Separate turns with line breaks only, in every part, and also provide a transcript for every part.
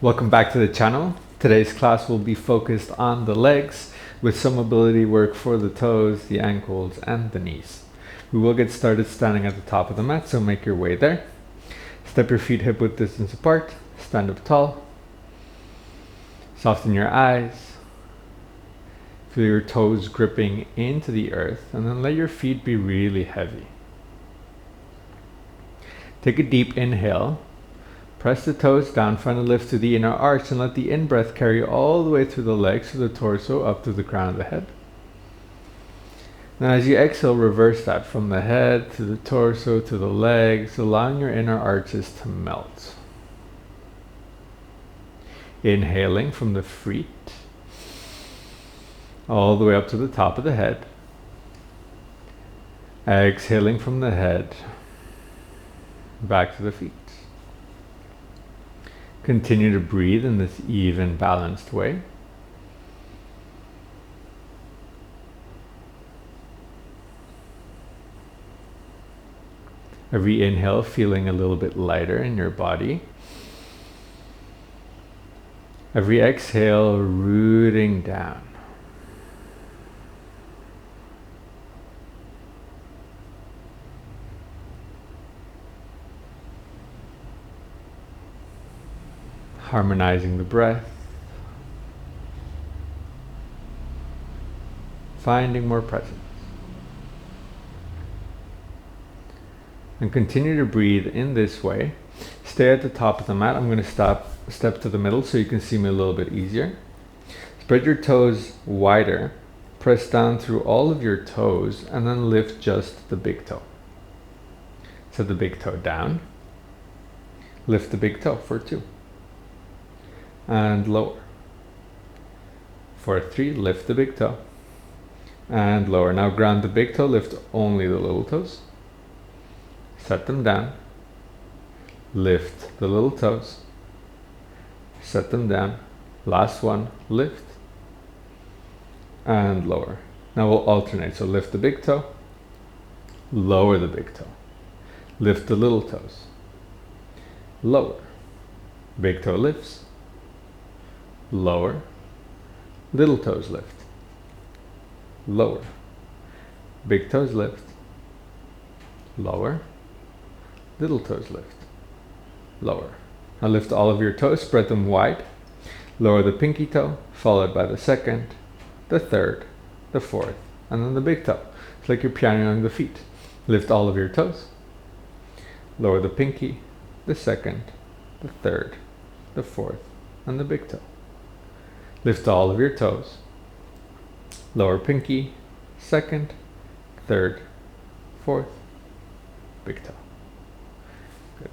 Welcome back to the channel. Today's class will be focused on the legs with some mobility work for the toes, the ankles, and the knees. We will get started standing at the top of the mat, so make your way there. Step your feet hip width distance apart, stand up tall. Soften your eyes. Feel your toes gripping into the earth, and then let your feet be really heavy. Take a deep inhale. Press the toes down, find a lift to the inner arch, and let the in-breath carry all the way through the legs to the torso, up to the crown of the head. Then as you exhale, reverse that from the head to the torso to the legs, allowing your inner arches to melt. Inhaling from the feet, all the way up to the top of the head. Exhaling from the head, back to the feet. Continue to breathe in this even, balanced way. Every inhale, feeling a little bit lighter in your body. Every exhale, rooting down. Harmonizing the breath, finding more presence. And continue to breathe in this way. Stay at the top of the mat. I'm going to step to the middle so you can see me a little bit easier. Spread your toes wider, press down through all of your toes, and then lift just the big toe. Set the big toe down, lift the big toe for 2. And lower. For 3, lift the big toe. And lower. Now ground the big toe, lift only the little toes. Set them down. Lift the little toes. Set them down. Last one, lift. And lower. Now we'll alternate. So lift the big toe. Lower the big toe. Lift the little toes. Lower. Big toe lifts. Lower, little toes lift, lower, big toes lift, lower, little toes lift, lower. Now lift all of your toes, spread them wide, lower the pinky toe, followed by the second, the third, the fourth, and then the big toe. It's like you're pianoing the feet. Lift all of your toes, lower the pinky, the second, the third, the fourth, and the big toe. Lift all of your toes. Lower pinky, second, third, fourth, big toe. Good.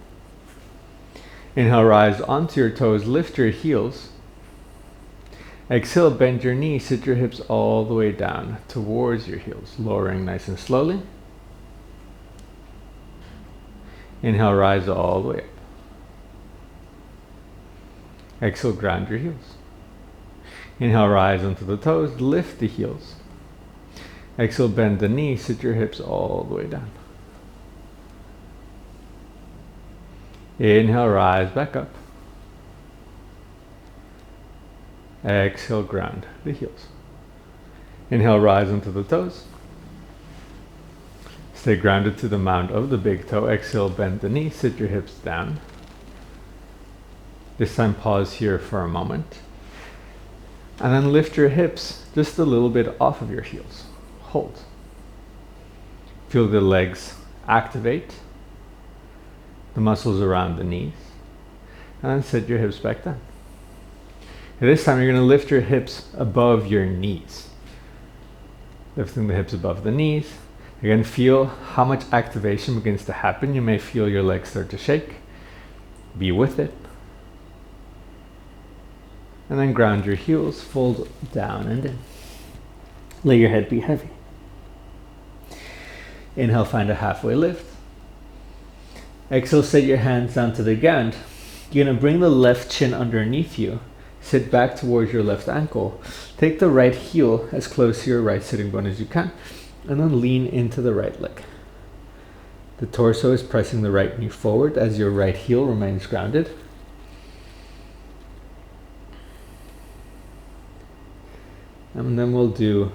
Inhale, rise onto your toes, lift your heels. Exhale, bend your knees, sit your hips all the way down towards your heels, lowering nice and slowly. Inhale, rise all the way up. Exhale, ground your heels. Inhale, rise onto the toes, lift the heels. Exhale, bend the knees, sit your hips all the way down. Inhale, rise back up. Exhale, ground the heels. Inhale, rise onto the toes. Stay grounded to the mount of the big toe. Exhale, bend the knees, sit your hips down. This time, pause here for a moment. And then lift your hips just a little bit off of your heels. Hold. Feel the legs activate, the muscles around the knees, and then sit your hips back down. And this time you're going to lift your hips above your knees. Lifting the hips above the knees. Again, feel how much activation begins to happen. You may feel your legs start to shake. Be with it. And then ground your heels, fold down and in. Let your head be heavy. Inhale, find a halfway lift. Exhale, set your hands down to the ground. You're going to bring the left shin underneath you. Sit back towards your left ankle. Take the right heel as close to your right sitting bone as you can. And then lean into the right leg. The torso is pressing the right knee forward as your right heel remains grounded. And then we'll do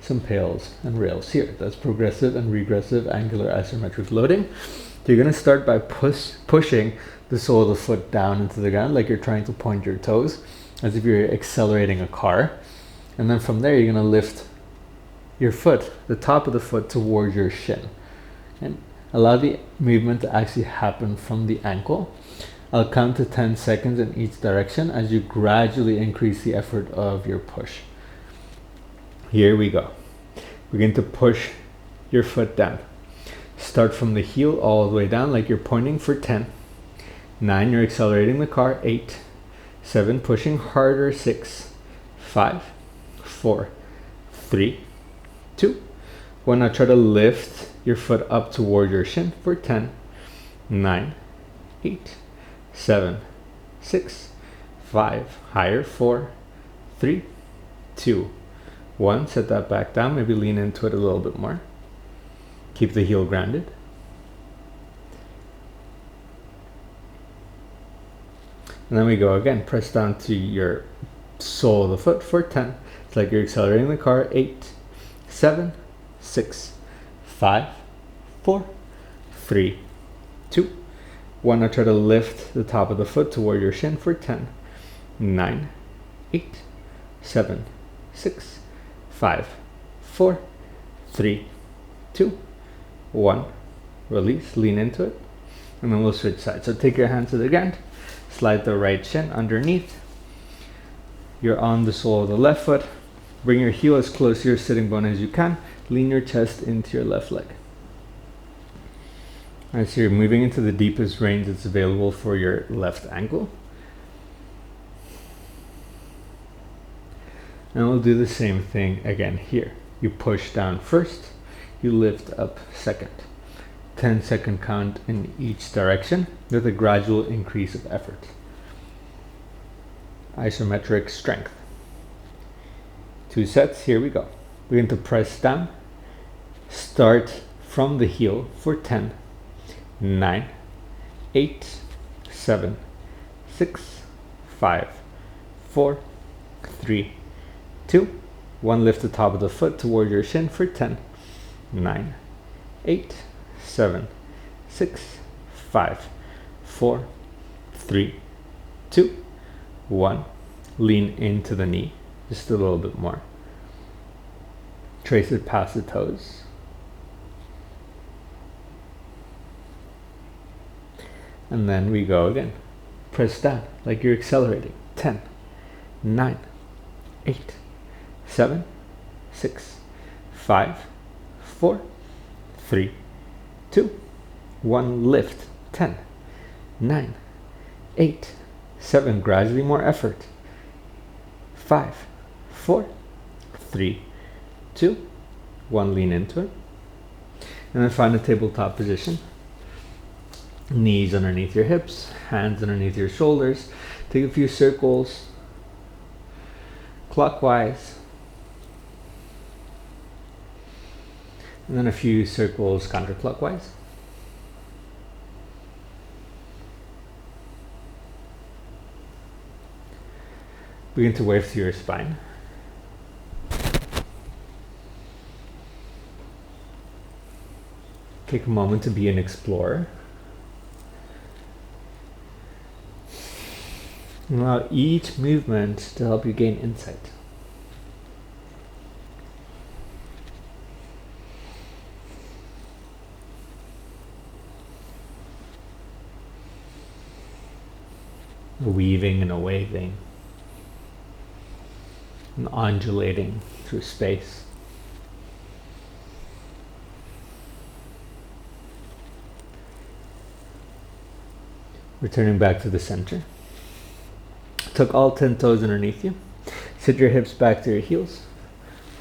some pails and rails here. That's progressive and regressive angular isometric loading. So you're going to start by pushing the sole of the foot down into the ground like you're trying to point your toes, as if you're accelerating a car. And then from there, you're going to lift your foot, the top of the foot, towards your shin. And allow the movement to actually happen from the ankle. I'll count to 10 seconds in each direction as you gradually increase the effort of your push. Here we go. Begin to push your foot down. Start from the heel all the way down like you're pointing for 10. 9, you're accelerating the car. 8, 7, pushing harder. 6, 5, 4, 3, 2, 1. Now try to lift your foot up toward your shin for 10, 9, 8, 7, 6, 5, higher. 4, 3, 2, 1. Set that back down. Maybe lean into it a little bit more. Keep the heel grounded. And then we go again. Press down to your sole of the foot for 10. It's like you're accelerating the car. 8, 7, 6, 5, 4, 3, 2, 1. Now try to lift the top of the foot toward your shin for 10, 9, 8, 7, 6, 5, 4, 3, 2, 1. Release, lean into it, and then we'll switch sides. So take your hand to the ground, slide the right shin underneath. You're on the sole of the left foot. Bring your heel as close to your sitting bone as you can. Lean your chest into your left leg. Alright, so you're moving into the deepest range that's available for your left ankle. And we'll do the same thing again here. You push down first, you lift up second. 10-second count in each direction with a gradual increase of effort. Isometric strength. 2 sets, here we go. Begin to press down. Start from the heel for 10, 9, 8, 7, 6, 5, 4, 3, 2, 1. Lift the top of the foot toward your shin for 10, 9, 8, 7, 6, 5, 4, 3, 2, 1. Lean into the knee just a little bit more. Trace it past the toes. And then we go again. Press down like you're accelerating. 10, 9, 8, 7, 6, 5, 4, 3, 2, 1. Lift. 10, 9, 8, 7. Gradually more effort. 5, 4, 3, 2, 1. Lean into it. And then find a tabletop position. Knees underneath your hips, hands underneath your shoulders. Take a few circles clockwise. And then a few circles counterclockwise. Begin to wave through your spine. Take a moment to be an explorer. And allow each movement to help you gain insight. A weaving and a waving, and undulating through space. Returning back to the center. Tuck all 10 toes underneath you. Sit your hips back to your heels.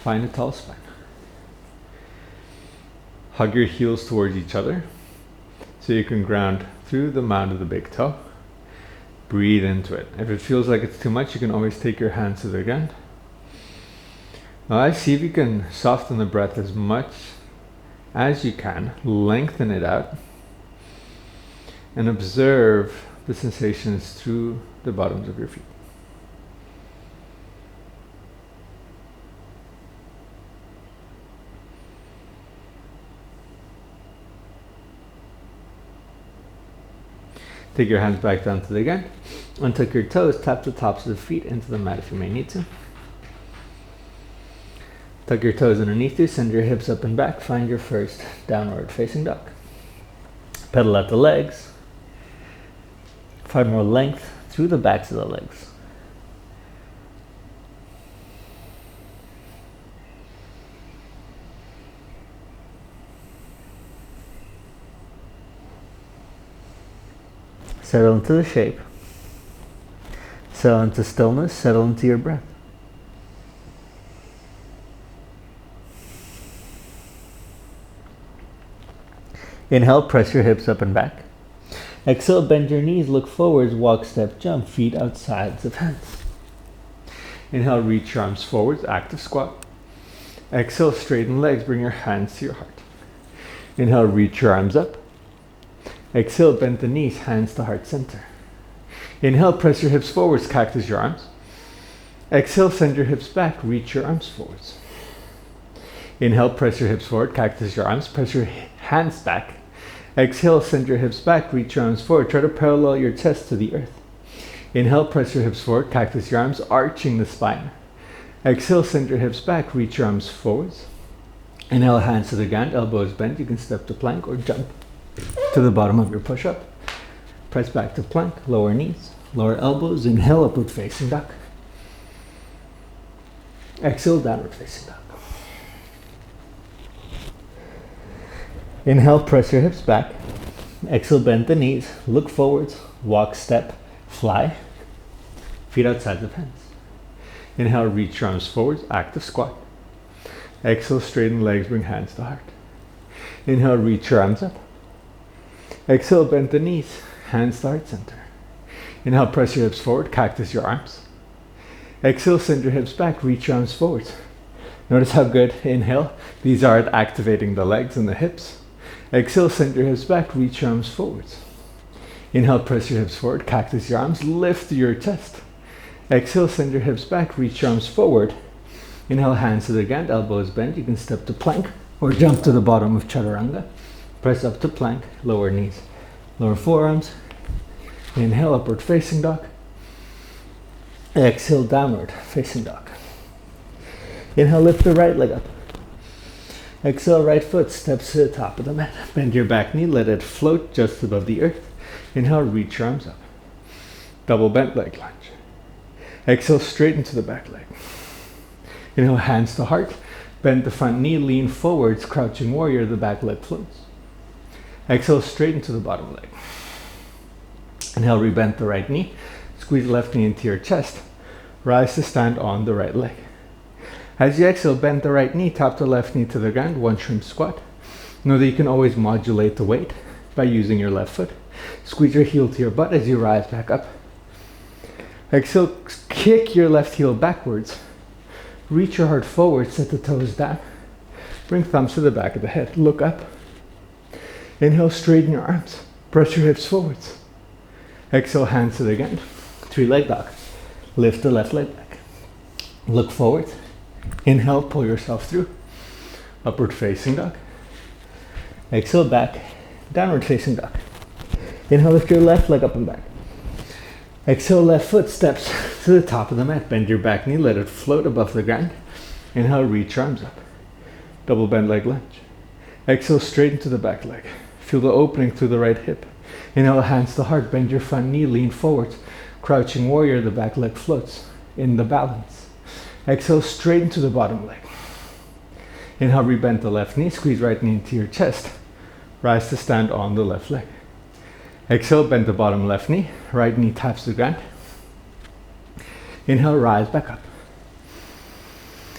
Find a tall spine. Hug your heels towards each other so you can ground through the mound of the big toe. Breathe into it. If it feels like it's too much, you can always take your hands to the ground. Now see if you can soften the breath as much as you can. Lengthen it out. And observe the sensations through the bottoms of your feet. Take your hands back down to the ground. Untuck your toes, tap the tops of the feet into the mat if you may need to. Tuck your toes underneath you, send your hips up and back, find your first downward facing dog. Pedal out the legs. Find more length through the backs of the legs. Settle into the shape. Settle into stillness, settle into your breath. Inhale, press your hips up and back. Exhale, bend your knees, look forwards, walk, step, jump, feet outsides of hands. Inhale, reach your arms forwards, active squat. Exhale, straighten legs, bring your hands to your heart. Inhale, reach your arms up. Exhale, bend the knees, hands to heart center. Inhale, press your hips forwards, cactus your arms. Exhale, send your hips back, reach your arms forwards. Inhale, press your hips forward, cactus your arms, press your hands back. Exhale, send your hips back, reach your arms forward. Try to parallel your chest to the earth. Inhale, press your hips forward, cactus your arms, arching the spine. Exhale, send your hips back, reach your arms forwards. Inhale, hands to the ground, elbows bent. You can step to plank or jump to the bottom of your push-up. Press back to plank, lower knees, lower elbows. Inhale, upward facing dog. Exhale, downward facing dog. Inhale, press your hips back. Exhale, bend the knees, look forwards, walk, step, fly. Feet outside of hands. Inhale, reach your arms forwards, active squat. Exhale, straighten legs, bring hands to heart. Inhale, reach your arms up. Exhale, bend the knees, hands to heart center. Inhale, press your hips forward, cactus your arms. Exhale, send your hips back, reach your arms forwards. Notice how good, inhale, these are at activating the legs and the hips. Exhale, send your hips back, reach your arms forwards. Inhale, press your hips forward, cactus your arms, lift your chest. Exhale, send your hips back, reach your arms forward. Inhale, hands to the ground, elbows bent. You can step to plank or jump to the bottom of chaturanga. Press up to plank, lower knees, lower forearms. Inhale, upward facing dog. Exhale, downward facing dog. Inhale, lift the right leg up. Exhale, right foot steps to the top of the mat. Bend your back knee, let it float just above the earth. Inhale, reach your arms up. Double bent leg lunge. Exhale, straighten to the back leg. Inhale, hands to heart. Bend the front knee, lean forwards, crouching warrior, the back leg floats. Exhale, straighten to the bottom leg. Inhale, rebend the right knee. Squeeze the left knee into your chest. Rise to stand on the right leg. As you exhale, bend the right knee, tap the left knee to the ground, one shrimp squat. Know that you can always modulate the weight by using your left foot. Squeeze your heel to your butt as you rise back up. Exhale, kick your left heel backwards. Reach your heart forward, set the toes down. Bring thumbs to the back of the head, look up. Inhale, straighten your arms, press your hips forwards. Exhale, hands to the ground, three-leg dog. Lift the left leg back. Look forward. Inhale, pull yourself through. Upward facing dog. Exhale, back. Downward facing dog. Inhale, lift your left leg up and back. Exhale, left foot steps to the top of the mat. Bend your back knee, let it float above the ground. Inhale, reach arms up. Double bend leg lunge. Exhale, straighten to the back leg. Feel the opening through the right hip. Inhale, hands to heart. Bend your front knee, lean forward. Crouching warrior, the back leg floats in the balance. Exhale, straighten to the bottom leg. Inhale, rebend the left knee, squeeze right knee into your chest. Rise to stand on the left leg. Exhale, bend the bottom left knee, right knee taps the ground. Inhale, rise back up.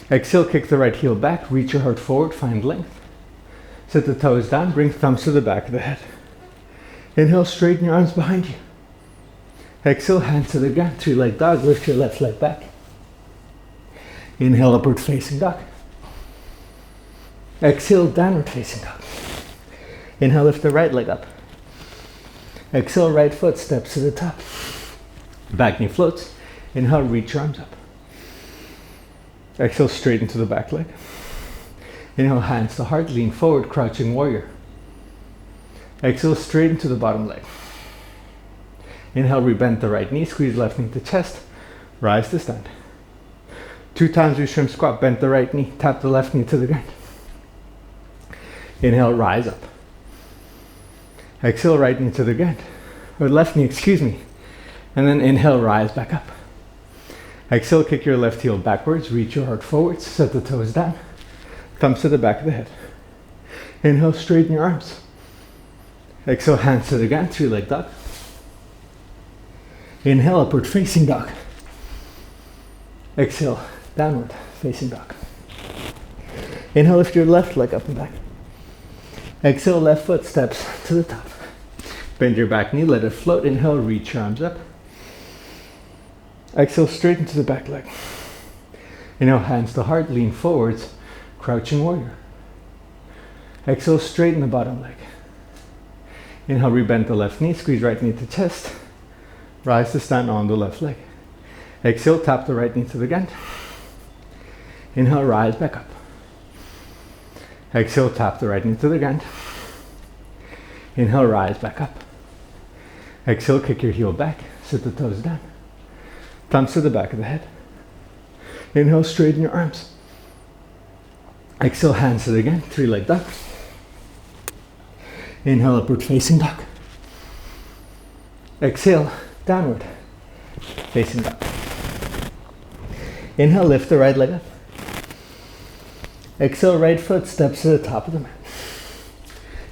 Exhale, kick the right heel back, reach your heart forward, find length. Set the toes down, bring thumbs to the back of the head. Inhale, straighten your arms behind you. Exhale, hands to the ground, three-leg dog, lift your left leg back. Inhale, upward facing dog. Exhale, downward facing dog. Inhale, lift the right leg up. Exhale, right foot steps to the top. Back knee floats. Inhale, reach your arms up. Exhale, straighten to the back leg. Inhale, hands to heart, lean forward, crouching warrior. Exhale, straighten to the bottom leg. Inhale, rebend the right knee, squeeze left knee to chest, rise to stand. 2 times we shrimp squat, bend the right knee, tap the left knee to the ground. Inhale, rise up. Exhale, right knee to the ground, or left knee, excuse me. And then inhale, rise back up. Exhale, kick your left heel backwards, reach your heart forwards, set the toes down, thumbs to the back of the head. Inhale, straighten your arms. Exhale, hands to the ground, 3-leg dog. Inhale, upward facing dog. Exhale, downward facing dog. Inhale, lift your left leg up and back. Exhale, left foot steps to the top. Bend your back knee, let it float. Inhale, reach your arms up. Exhale, straighten to the back leg. Inhale, hands to heart, lean forwards, crouching warrior. Exhale, straighten the bottom leg. Inhale, rebend the left knee, squeeze right knee to chest. Rise to stand on the left leg. Exhale, tap the right knee to the ground. Inhale, rise back up. Exhale, tap the right knee to the ground. Inhale, rise back up. Exhale, kick your heel back, sit the toes down. Thumbs to the back of the head. Inhale, straighten your arms. Exhale, hands to the ground, 3-leg dog. Inhale, upward facing dog. Exhale, downward facing dog. Inhale, lift the right leg up. Exhale, right foot steps to the top of the mat.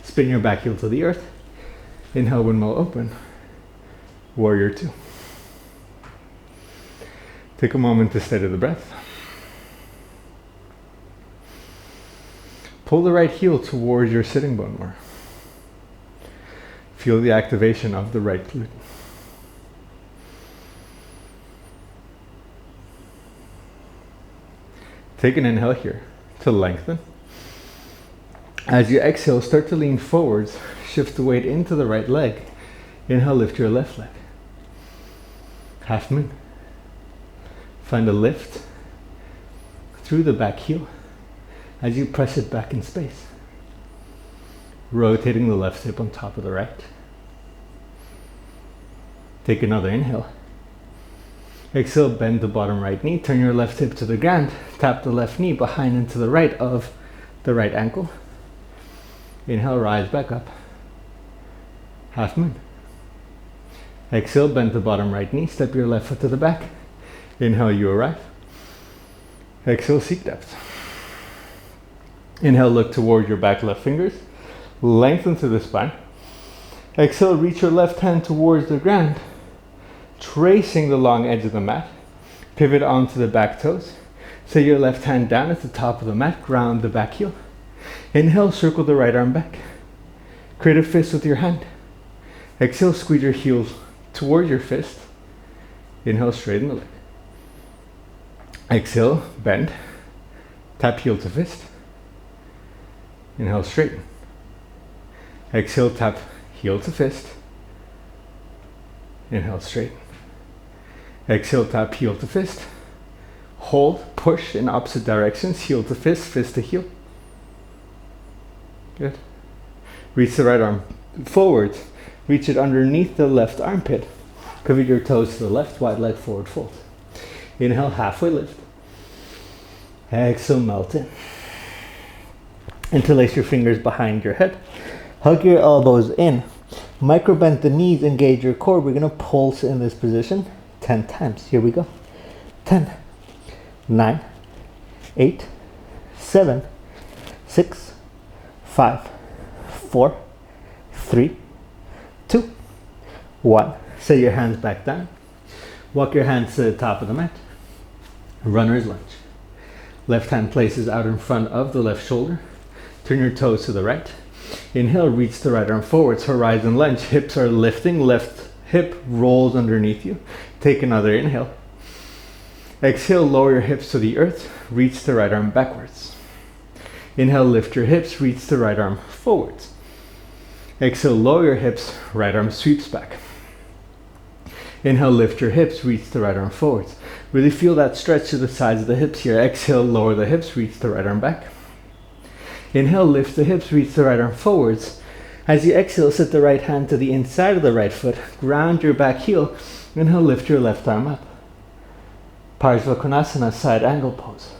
Spin your back heel to the earth. Inhale, windmill open. Warrior 2. Take a moment to steady the breath. Pull the right heel towards your sitting bone more. Feel the activation of the right glute. Take an inhale here to lengthen. As you exhale, start to lean forwards, shift the weight into the right leg. Inhale, lift your left leg. Half moon. Find a lift through the back heel as you press it back in space. Rotating the left hip on top of the right. Take another inhale. Exhale, bend the bottom right knee, turn your left hip to the ground, tap the left knee behind and to the right of the right ankle. Inhale, rise back up. Half moon. Exhale, bend the bottom right knee, step your left foot to the back. Inhale, you arrive. Exhale, seek depth. Inhale, look toward your back left fingers. Lengthen through the spine. Exhale, reach your left hand towards the ground, tracing the long edge of the mat. Pivot onto the back toes. Set your left hand down at the top of the mat. Ground the back heel. Inhale, circle the right arm back. Create a fist with your hand. Exhale, squeeze your heels towards your fist. Inhale, straighten the leg. Exhale, bend. Tap heel to fist. Inhale, straighten. Exhale, tap heel to fist. Inhale, straighten. Exhale, tap heel to fist. Hold, push in opposite directions, heel to fist, fist to heel. Good. Reach the right arm forwards. Reach it underneath the left armpit. Pivot your toes to the left, wide leg forward fold. Inhale, halfway lift. Exhale, melt in. Interlace your fingers behind your head. Hug your elbows in. Micro bend the knees, engage your core. We're going to pulse in this position 10 times. Here we go. 10, 9, 8, 7, 6, 5, 4, 3, 2, 1. Set your hands back down. Walk your hands to the top of the mat. Runner's lunge. Left hand places out in front of the left shoulder. Turn your toes to the right. Inhale, reach the right arm forwards, horizon lunge. Hips are lifting, left hip rolls underneath you. Take another inhale. Exhale, lower your hips to the earth. Reach the right arm backwards. Inhale, lift your hips, reach the right arm forwards. Exhale, lower your hips, right arm sweeps back. Inhale, lift your hips, reach the right arm forwards. Really feel that stretch to the sides of the hips here. Exhale, lower the hips, reach the right arm back. Inhale, lift the hips, reach the right arm forwards. As you exhale, set the right hand to the inside of the right foot, ground your back heel, inhale, lift your left arm up. Parsvakonasana, side angle pose.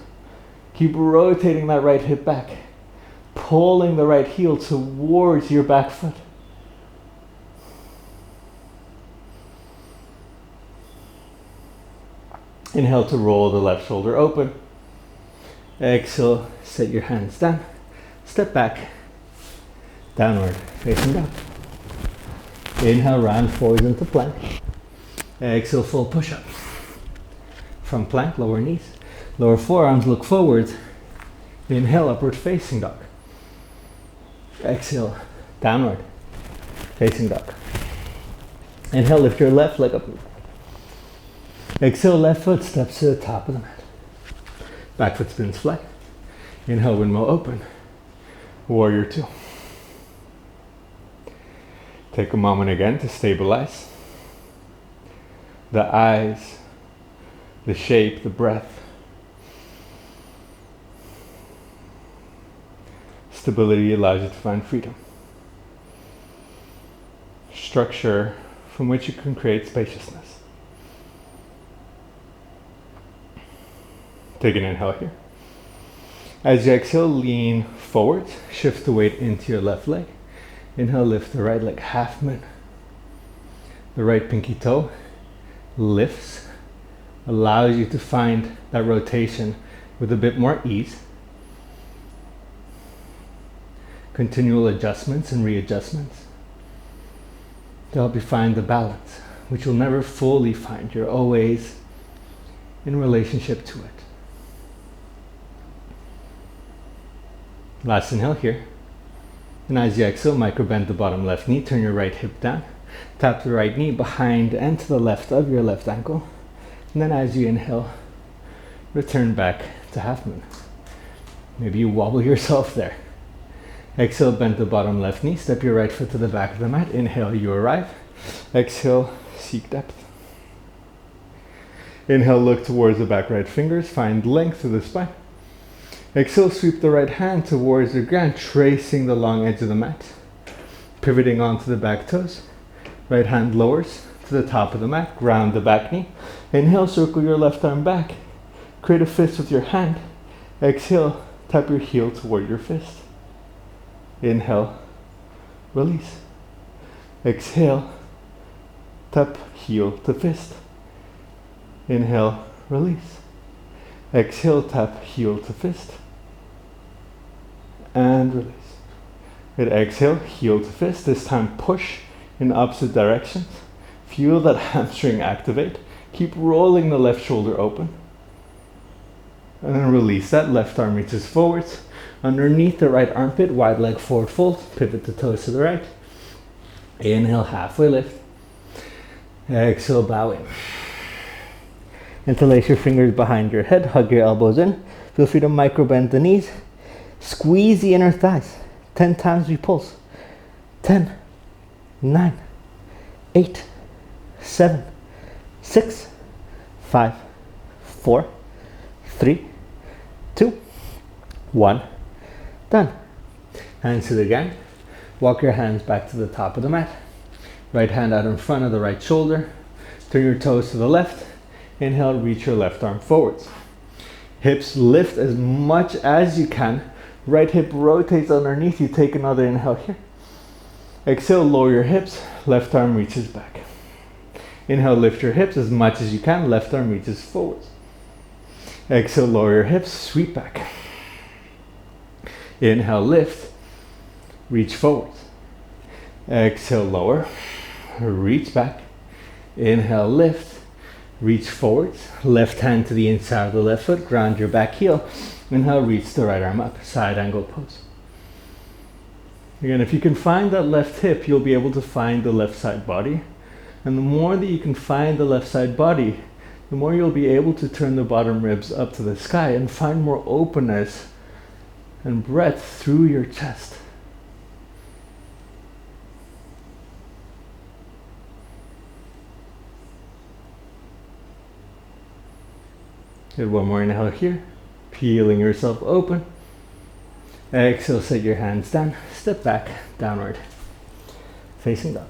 Keep rotating that right hip back, pulling the right heel towards your back foot. Inhale to roll the left shoulder open. Exhale, set your hands down, step back, downward facing dog. Inhale, round forwards into plank. Exhale, full push-up. From plank, lower knees. Lower forearms look forward. Inhale, upward facing dog. Exhale, downward facing dog. Inhale, lift your left leg up. Exhale, left foot steps to the top of the mat. Back foot spins flat. Inhale, windmill open. Warrior two. Take a moment again to stabilize. The eyes, the shape, the breath. Stability allows you to find freedom. Structure from which you can create spaciousness. Take an inhale here. As you exhale, lean forward, shift the weight into your left leg. Inhale, lift the right leg half moon. The right pinky toe lifts, allows you to find that rotation with a bit more ease. Continual adjustments and readjustments to help you find the balance, which you'll never fully find. You're always in relationship to it. Last inhale here. And as you exhale, micro bend the bottom left knee, turn your right hip down, tap the right knee behind and to the left of your left ankle. And then as you inhale, return back to half moon. Maybe you wobble yourself there. Exhale, bend the bottom left knee, step your right foot to the back of the mat. Inhale, you arrive. Exhale, seek depth. Inhale, look towards the back right fingers, find length through the spine. Exhale, sweep the right hand towards the ground, tracing the long edge of the mat. Pivoting onto the back toes. Right hand lowers to the top of the mat, ground the back knee. Inhale, circle your left arm back. Create a fist with your hand. Exhale, tap your heel toward your fist. Inhale, release. Exhale, tap heel to fist. Inhale, release. Exhale, tap heel to fist. And release. Good, exhale, heel to fist. This time push in opposite directions. Feel that hamstring activate. Keep rolling the left shoulder open. And then release that. Left arm reaches forwards. Underneath the right armpit, wide leg forward fold. Pivot the toes to the right. Inhale, halfway lift. Exhale, bow in. Interlace your fingers behind your head, hug your elbows in. Feel free to micro bend the knees. Squeeze the inner thighs. 10 times we pulse. 10, 9, 8, 7, 6, 5, 4, 3, 2, 1. Done. Hands to the ground. Walk your hands back to the top of the mat. Right hand out in front of the right shoulder. Turn your toes to the left. Inhale, reach your left arm forwards. Hips lift as much as you can. Right hip rotates underneath you. Take another inhale here. Exhale, lower your hips. Left arm reaches back. Inhale, lift your hips as much as you can. Left arm reaches forwards. Exhale, lower your hips. Sweep back. Inhale, lift. Reach forwards. Exhale, lower. Reach back. Inhale, lift. Reach forwards, left hand to the inside of the left foot, ground your back heel. Inhale, reach the right arm up, side angle pose. Again, if you can find that left hip, you'll be able to find the left side body. And the more that you can find the left side body, the more you'll be able to turn the bottom ribs up to the sky and find more openness and breadth through your chest. Good, one more inhale here, peeling yourself open. Exhale, set your hands down, step back, downward
facing dog.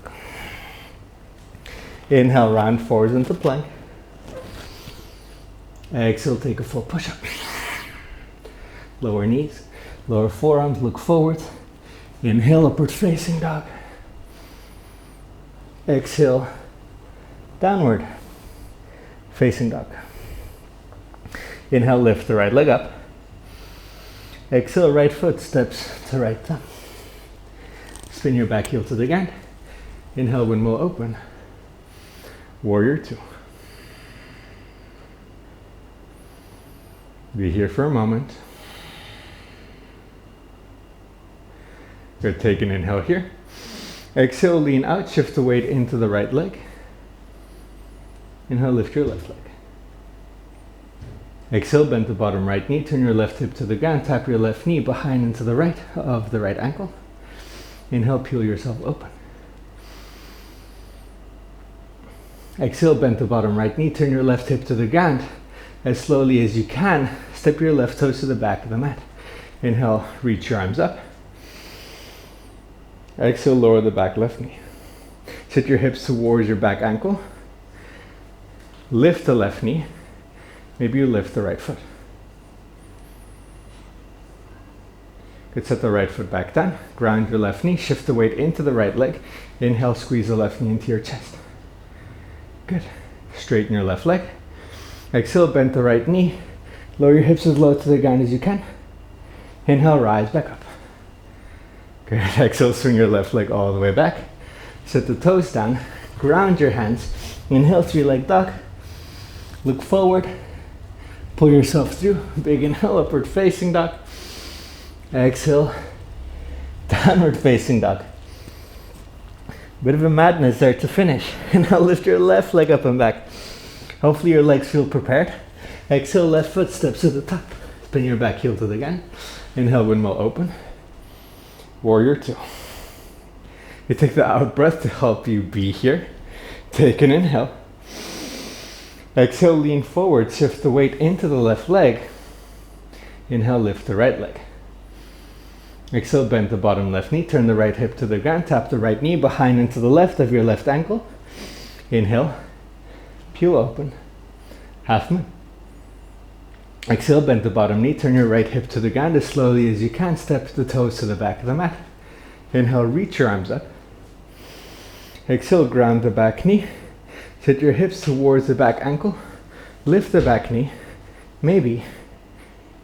Inhale, round forwards into plank. Exhale, take a full push-up. Lower knees, lower forearms, look forward. Inhale, upward facing dog. Exhale, downward facing dog. Inhale, lift the right leg up. Exhale, right foot steps to right thumb. Spin your back heel to the ground. Inhale, windmill open. Warrior two. Be here for a moment. Good, take an inhale here. Exhale, lean out, shift the weight into the right leg. Inhale, lift your left leg. Exhale, bend the bottom right knee, turn your left hip to the ground, tap your left knee behind and to the right of the right ankle. Inhale, peel yourself open. Exhale, bend the bottom right knee, turn your left hip to the ground. As slowly as you can, step your left toes to the back of the mat. Inhale, reach your arms up. Exhale, lower the back left knee. Sit your hips towards your back ankle. Lift the left knee. Maybe you lift the right foot. Good, set the right foot back down. Ground your left knee. Shift the weight into the right leg. Inhale, squeeze the left knee into your chest. Good. Straighten your left leg. Exhale, bend the right knee. Lower your hips as low to the ground as you can. Inhale, rise back up. Good. Exhale, swing your left leg all the way back. Set the toes down. Ground your hands. Inhale, three-leg dog. Look forward. Pull yourself through. Big inhale, upward facing dog. Exhale, downward facing dog. Bit of a madness there to finish. Inhale, lift your left leg up and back. Hopefully your legs feel prepared. Exhale, left foot steps to the top. Spin your back heel to the ground. Inhale, windmill open. Warrior two. You take the out breath to help you be here. Take an inhale. Exhale, lean forward, shift the weight into the left leg. Inhale, lift the right leg. Exhale, bend the bottom left knee, turn the right hip to the ground, tap the right knee behind and to the left of your left ankle. Inhale, peel open, half moon. Exhale, bend the bottom knee, turn your right hip to the ground as slowly as you can, step the toes to the back of the mat. Inhale, reach your arms up. Exhale, ground the back knee. Sit your hips towards the back ankle. Lift the back knee. Maybe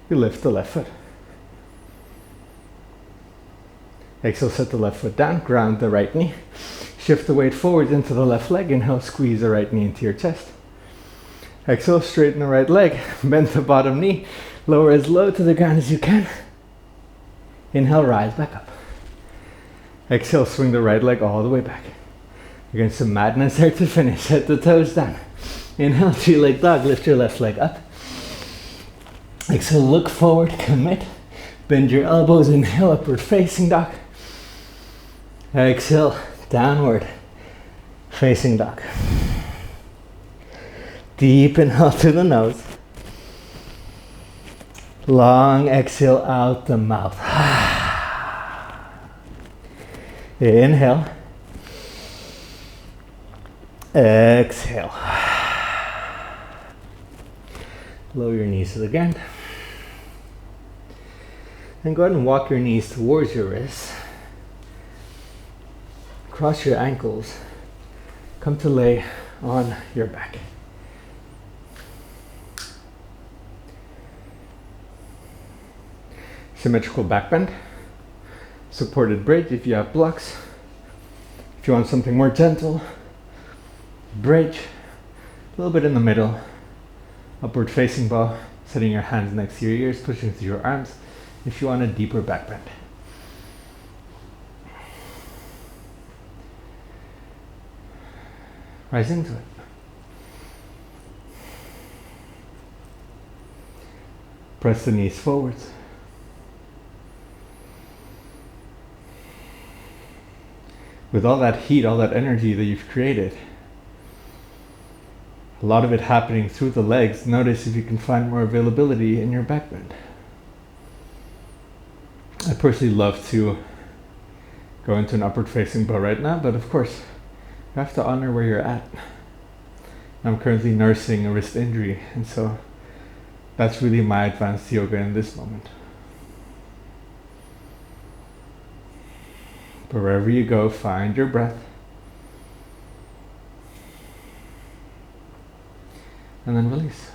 you lift the left foot. Exhale, set the left foot down. Ground the right knee. Shift the weight forward into the left leg. Inhale, squeeze the right knee into your chest. Exhale, straighten the right leg. Bend the bottom knee. Lower as low to the ground as you can. Inhale, rise back up. Exhale, swing the right leg all the way back. Again, some madness there to finish. Set the toes down. Inhale, three-leg dog. Lift your left leg up. Exhale, look forward, commit. Bend your elbows. Inhale, upward facing dog. Exhale, downward facing dog. Deep inhale through the nose. Long exhale out the mouth. Inhale. Exhale. Lower your knees to the ground. And go ahead and walk your knees towards your wrists. Cross your ankles. Come to lay on your back. Symmetrical back bend. Supported bridge if you have blocks. If you want something more gentle, bridge, a little bit in the middle, upward facing bow, setting your hands next to your ears, pushing through your arms if you want a deeper back bend. Rise into it. Press the knees forwards. With all that heat, all that energy that you've created, a lot of it happening through the legs, notice if you can find more availability in your back bend. I personally love to go into an upward facing bow right now, but of course, you have to honor where you're at. I'm currently nursing a wrist injury, and so that's really my advanced yoga in this moment. But wherever you go, find your breath. And then release.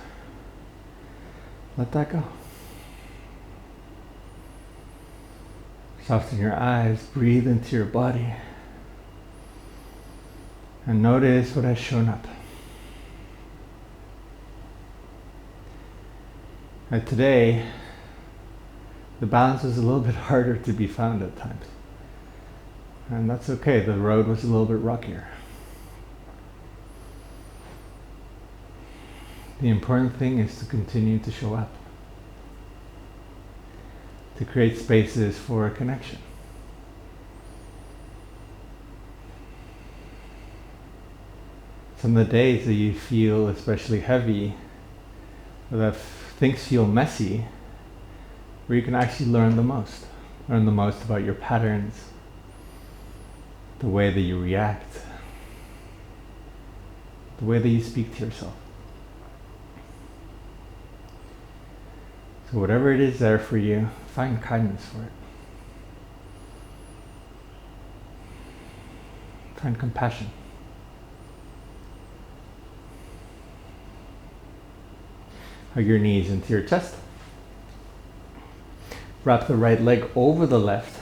Let that go. Soften your eyes, breathe into your body, and notice what has shown up. And today, the balance is a little bit harder to be found at times. And that's okay, the road was a little bit rockier. The important thing is to continue to show up, to create spaces for a connection. Some of the days that you feel especially heavy, or that things feel messy, where you can actually learn the most about your patterns, the way that you react, the way that you speak to yourself. So whatever it is there for you, find kindness for it. Find compassion. Hug your knees into your chest. Wrap the right leg over the left.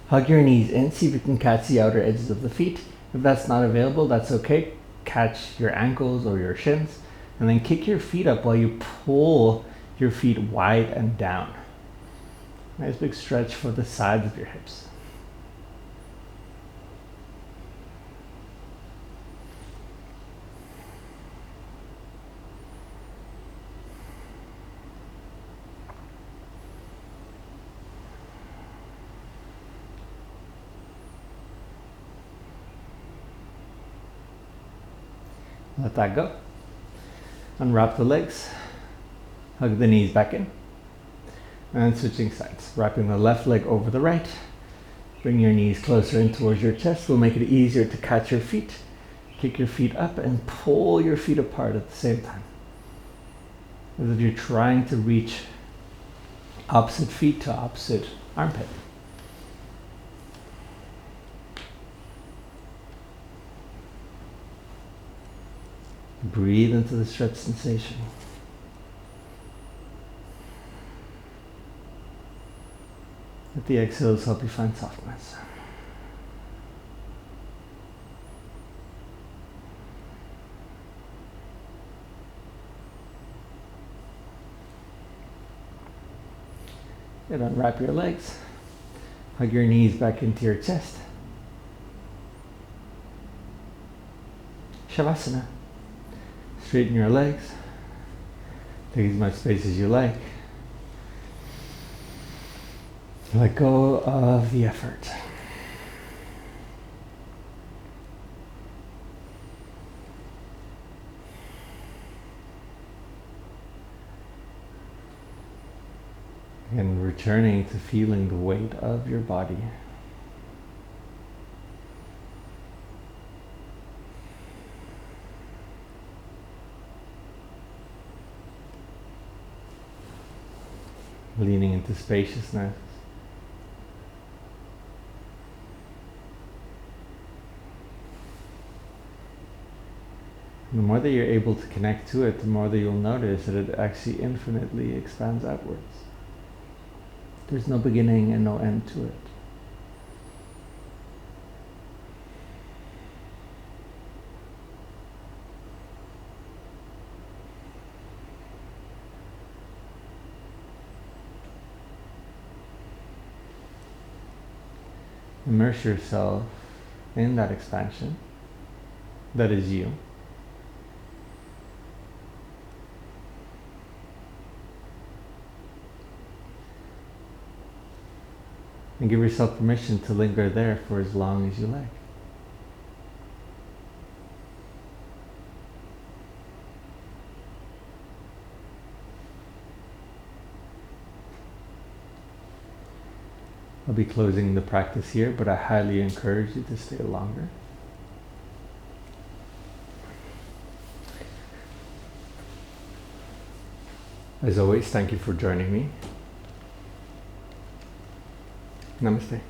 Hug your knees in, see if you can catch the outer edges of the feet. If that's not available, that's okay. Catch your ankles or your shins, and then kick your feet up while you pull your feet wide and down. Nice big stretch for the sides of your hips. Let that go. Unwrap the legs. Hug the knees back in. And switching sides. Wrapping the left leg over the right. Bring your knees closer in towards your chest. We'll make it easier to catch your feet. Kick your feet up and pull your feet apart at the same time. As if you're trying to reach opposite feet to opposite armpit. Breathe into the stretch sensation. Let the exhales help you find softness. And unwrap your legs. Hug your knees back into your chest. Savasana. Straighten your legs. Take as much space as you like. Let go of the effort. And returning to feeling the weight of your body. Leaning into spaciousness. The more that you're able to connect to it, the more that you'll notice that it actually infinitely expands outwards. There's no beginning and no end to it. Immerse yourself in that expansion. That is you. And give yourself permission to linger there for as long as you like. I'll be closing the practice here, but I highly encourage you to stay longer. As always, thank you for joining me. Namaste.